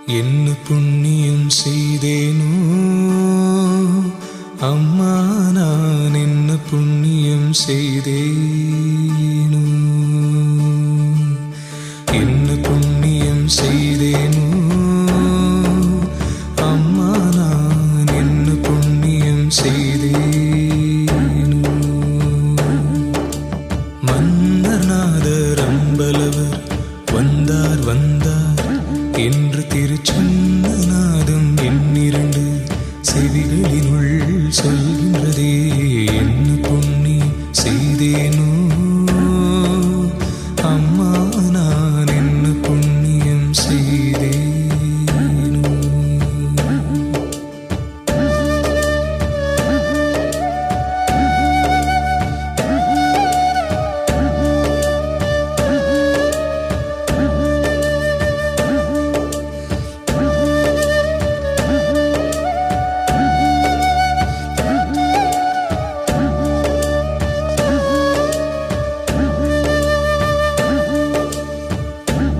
என்ன புண்ணியம் செய்தேனோ அம்மா, நான் என்ன புண்ணியம் செய்தேனோ, என்ன புண்ணியம் செய்தேனோ அம்மா, நான் என்ன புண்ணியம் செய்தேனோ. மன்னர்நாதர் அம்பலவர் வந்தார் வந்தார் என்று திருச்சொன்ன நாதம் என்னிரண்டு செவிகளினுள் சொல்கின்றதே. என்ன புண்ணியம் செய்தேனோ அம்மா, நான் என்ன புண்ணியம் செய்தேனோ.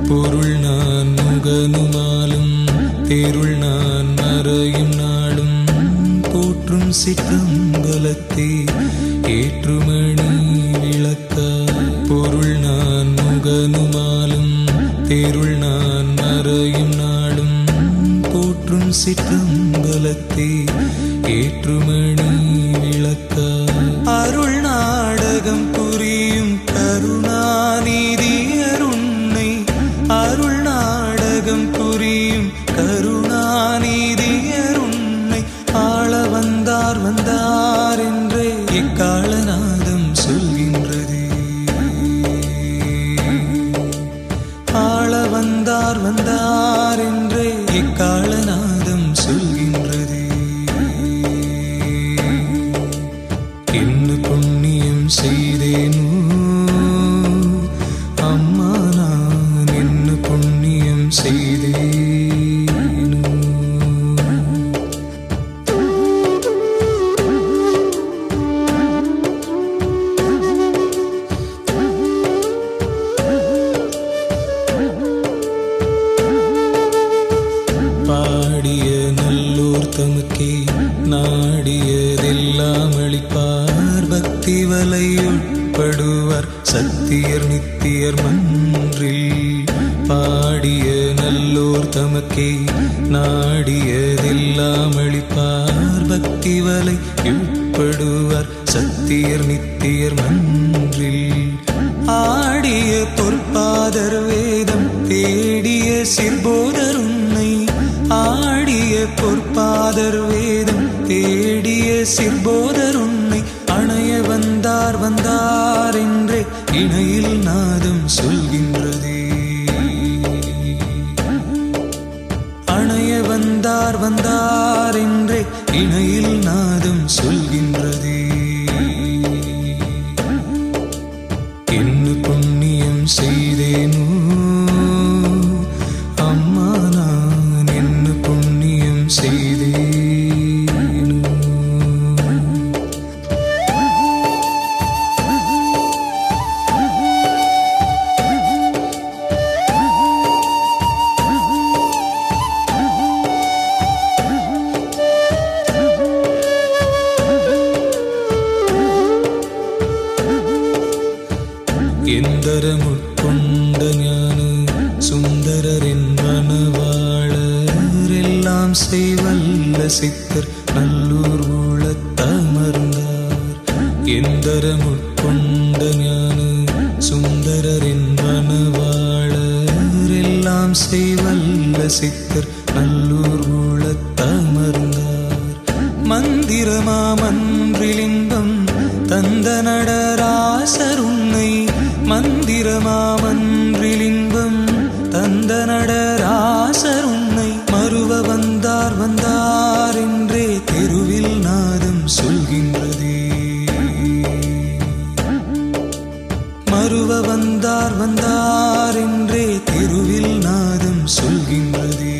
பொருள் நான் முகனுமாலும் தேருள் நான் மறையும் நாளும் போற்றும் சிற்றம்பலத்தே ஏற்றுமணி விளக்க. பொருள் நான் முகனுமாலும் தேருள் நான் மறையும் நாளும் போற்றும் சிற்றம்பலத்தே ஏற்றுமணி விளக்க. அருள் நாடகம் புரியும் கருணாநிதி அருணை, அருள் நாடகம் புரியும் கருணாநிதி அருணை ஆள வந்தார் வந்தார் என்றே இக்காலநாதம் சொல்கின்றது. ஆள வந்தார் வந்தார் என்றே இக்காலநாதம் சொல்கின்றது. என்ன புண்ணியம் செய்தேனோ அம்மா, நான் என்ன புண்ணியம் செய்தேனோ. பாடிய நல்லோர் தமக்கே நாடியதெல்லாம் அளிப்பார். பக்தி வலை உட்படுவார் சத்தியர் நித்தியர் மன்றில். பாடிய நல்லோர் தமக்கே நாடியதெல்லாம் அளிப்பார். பக்தி வலை உட்படுவார் சத்தியர் நித்தியர் மன்றில். ஆடிய பொற்பாதர் வேதம் தேடிய சிற்போதர் உன்னை, ஆடிய பொற்பாதர் வேதம் தேடிய சிற்போதர் உன்னை அணைய வந்தார் வந்தார் என்றே இணையில் நாதம் சொல்கின்றதே. அணைய வந்தார் வந்தார் என்றே இணையில் நாதம் சொல்கின்றதே. என்ன புண்ணியம் செய்தேனோ அம்மா, நான் என்ன புண்ணியம் செய்தேனோ. எந்தரமுட்கொண்ட ஞான சுந்தரரின் மணவாளர் எல்லாம் செய்வல்ல சித்தர் நல்லூர் ஊழத்தமர்ந்தார். எந்தரமுட்கொண்ட ஞான சுந்தரரின் மணவாளர் எல்லாம் செய்வல்ல சித்தர் நல்லூர் ஊழத்தமர்ந்தார். மந்திரமா மன்றிலிங்கம் தந்த நடராசர் உன்னை, மந்திரமா மன்றிலிங்கம் தந்த நடராசர் உன்னை மறுவ வந்தார் வந்தார் என்றே தெருவில் நாதம் சொல்கின்றதே. மறுவ வந்தார் வந்தார் என்றே தெருவில் நாதம் சொல்கின்றதே.